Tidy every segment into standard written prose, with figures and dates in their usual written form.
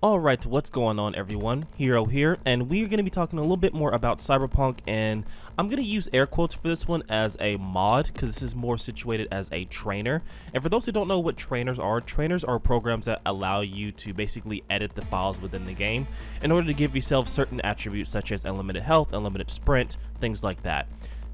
Alright, what's going on everyone? Hero here, and we're going to be talking a little bit more about Cyberpunk, and I'm going to use air quotes for this one as a mod, because this is more situated as a trainer. And for those who don't know what trainers are programs that allow you to basically edit the files within the game in order to give yourself certain attributes such as unlimited health, unlimited sprint, things like that.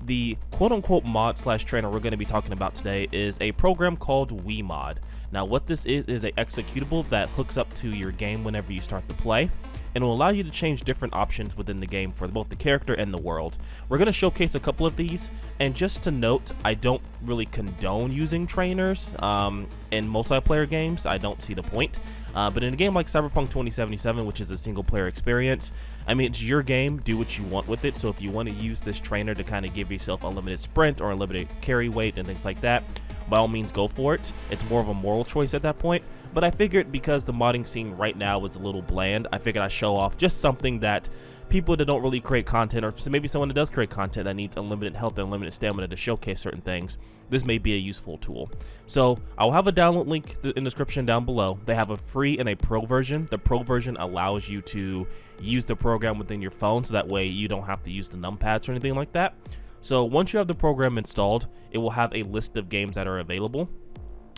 The quote-unquote mod slash trainer we're going to be talking about today is a program called WeMod. Now what this is a executable that hooks up to your game whenever you start to play, and will allow you to change different options within the game for both the character and the world. We're going to showcase a couple of these, and just to note, I don't really condone using trainers in multiplayer games. I don't see the point. But in a game like Cyberpunk 2077, which is a single player experience, I mean, it's your game, do what you want with it. So if you want to use this trainer to kind of give yourself unlimited sprint or unlimited carry weight and things like that, by all means go for it. It's more of a moral choice at that point. But I figured because the modding scene right now is a little bland, I figured I'd show off just something that people that don't really create content, or maybe someone that does create content that needs unlimited health and unlimited stamina to showcase certain things, this may be a useful tool. So I'll have a download link in the description down below. They have a free and a pro version. The pro version allows you to use the program within your phone, so that way you don't have to use the numpads or anything like that. So once you have the program installed, it will have a list of games that are available.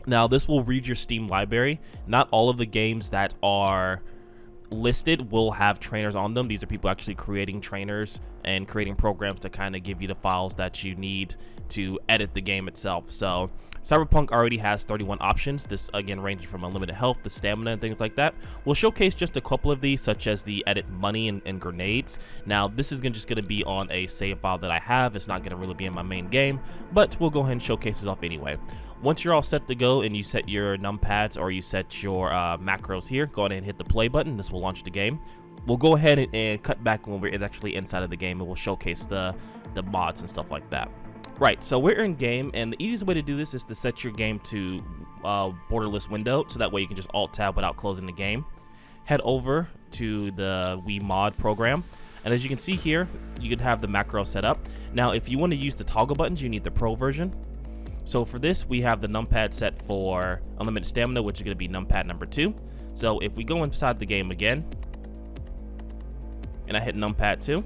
Now this will read your Steam library. Not all of the games that are listed will have trainers on them. These are people actually creating trainers and creating programs to kind of give you the files that you need to edit the game itself. So Cyberpunk already has 31 options. This again ranges from unlimited health, the stamina, and things like that. We'll showcase just a couple of these, such as the edit money and grenades. Now this is just going to be on a save file that I have. It's not going to really be in my main game, but we'll go ahead and showcase this off anyway. Once you're all set to go and you set your numpads or you set your macros here, go ahead and hit the play button. This will launch the game. We'll go ahead and cut back when we're actually inside of the game, and we'll showcase the mods and stuff like that. Right, so we're in game, and the easiest way to do this is to set your game to borderless window, so that way you can just alt-tab without closing the game. Head over to the WeMod program, and as you can see here, you could have the macro set up. Now, if you want to use the toggle buttons, you need the pro version. So for this, we have the numpad set for unlimited stamina, which is going to be numpad number 2. So if we go inside the game again, and I hit numpad 2,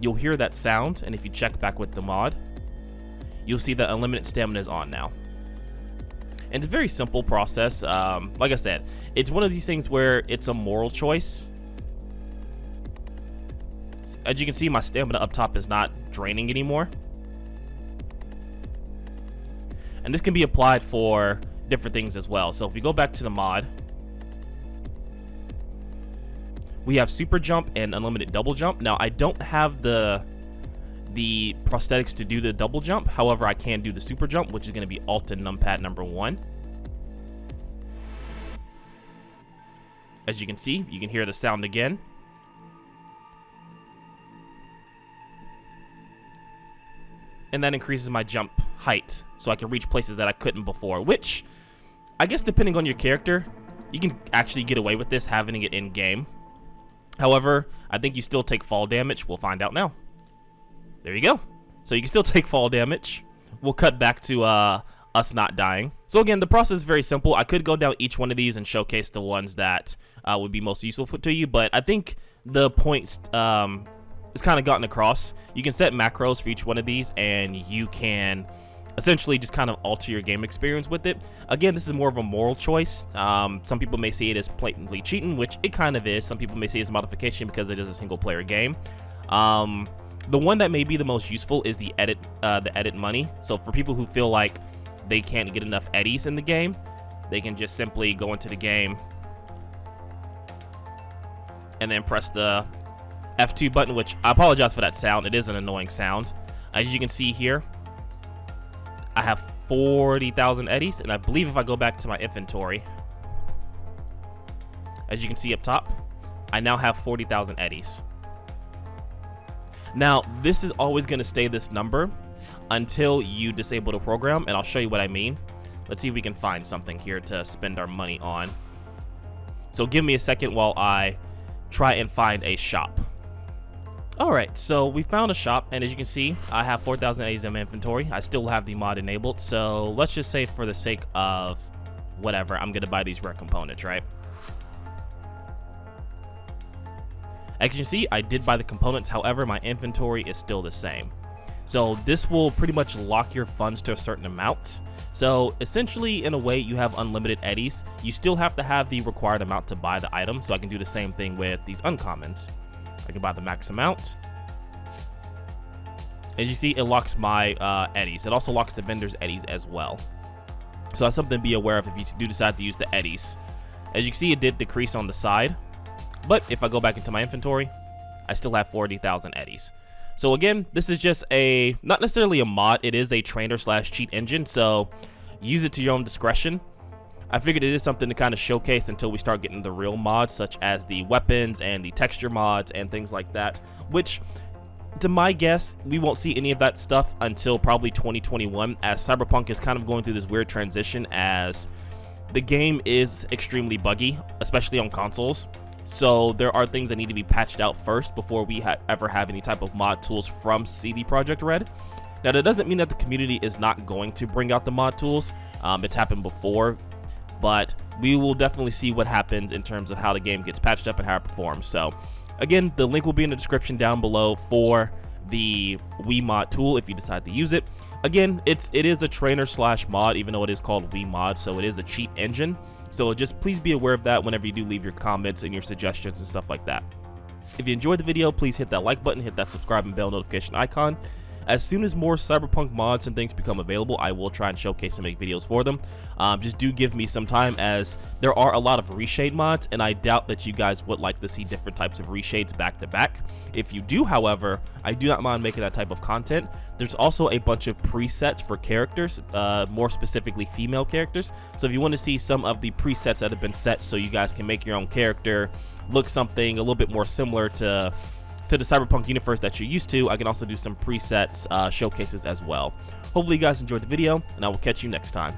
you'll hear that sound, and if you check back with the mod, you'll see that unlimited stamina is on now. And it's a very simple process. Like I said, it's one of these things where it's a moral choice. As you can see, my stamina up top is not draining anymore. And this can be applied for different things as well. So if we go back to the mod, we have super jump and unlimited double jump. Now I don't have the prosthetics to do the double jump. However, I can do the super jump, which is going to be alt and numpad number 1. As you can see, you can hear the sound again. And that increases my jump height, so I can reach places that I couldn't before, which I guess depending on your character, you can actually get away with this having it in game. However, I think you still take fall damage. We'll find out now. There you go. So you can still take fall damage. We'll cut back to us not dying. So again, the process is very simple. I could go down each one of these and showcase the ones that would be most useful to you, but I think the points it's kind of gotten across. You can set macros for each one of these, and you can essentially just kind of alter your game experience with it. Again, this is more of a moral choice. Some people may see it as blatantly cheating, which it kind of is. Some people may see it as modification because it is a single player game. The one that may be the most useful is the edit money. So for people who feel like they can't get enough eddies in the game, they can just simply go into the game and then press the F2 button, which I apologize for that sound. It is an annoying sound. As you can see here, I have 40,000 eddies, and I believe if I go back to my inventory, as you can see up top, I now have 40,000 eddies. Now, this is always going to stay this number until you disable the program, and I'll show you what I mean. Let's see if we can find something here to spend our money on. So give me a second while I try and find a shop. Alright, so we found a shop, and as you can see, I have 4,000 A's in my inventory. I still have the mod enabled, so let's just say for the sake of whatever, I'm going to buy these rare components, right? As you can see, I did buy the components, however, my inventory is still the same. So this will pretty much lock your funds to a certain amount. So essentially, in a way, you have unlimited eddies. You still have to have the required amount to buy the item, so I can do the same thing with these uncommons. I can buy the max amount. As you see, it locks my eddies. It also locks the vendor's eddies as well. So that's something to be aware of if you do decide to use the eddies. As you can see, it did decrease on the side. But if I go back into my inventory, I still have 40,000 eddies. So again, this is just not necessarily a mod, it is a trainer / cheat engine, so use it to your own discretion. I figured it is something to kind of showcase until we start getting the real mods, such as the weapons and the texture mods and things like that, which, to my guess, we won't see any of that stuff until probably 2021, as Cyberpunk is kind of going through this weird transition as the game is extremely buggy, especially on consoles. So there are things that need to be patched out first before we ever have any type of mod tools from CD Projekt Red. Now, that doesn't mean that the community is not going to bring out the mod tools. It's happened before, but we will definitely see what happens in terms of how the game gets patched up and how it performs. So again, the link will be in the description down below for the WeMod tool if you decide to use it. Again, it is a trainer / mod, even though it is called WeMod, so it is a cheat engine. So just please be aware of that whenever you do leave your comments and your suggestions and stuff like that. If you enjoyed the video, please hit that like button, hit that subscribe and bell notification icon. As soon as more Cyberpunk mods and things become available, I will try and showcase and make videos for them. Just do give me some time, as there are a lot of reshade mods, and I doubt that you guys would like to see different types of reshades back to back. If you do, however, I do not mind making that type of content. There's also a bunch of presets for characters, more specifically female characters. So if you want to see some of the presets that have been set so you guys can make your own character look something a little bit more similar to the Cyberpunk universe that you're used to, I can also do some presets showcases as well. Hopefully you guys enjoyed the video, and I will catch you next time.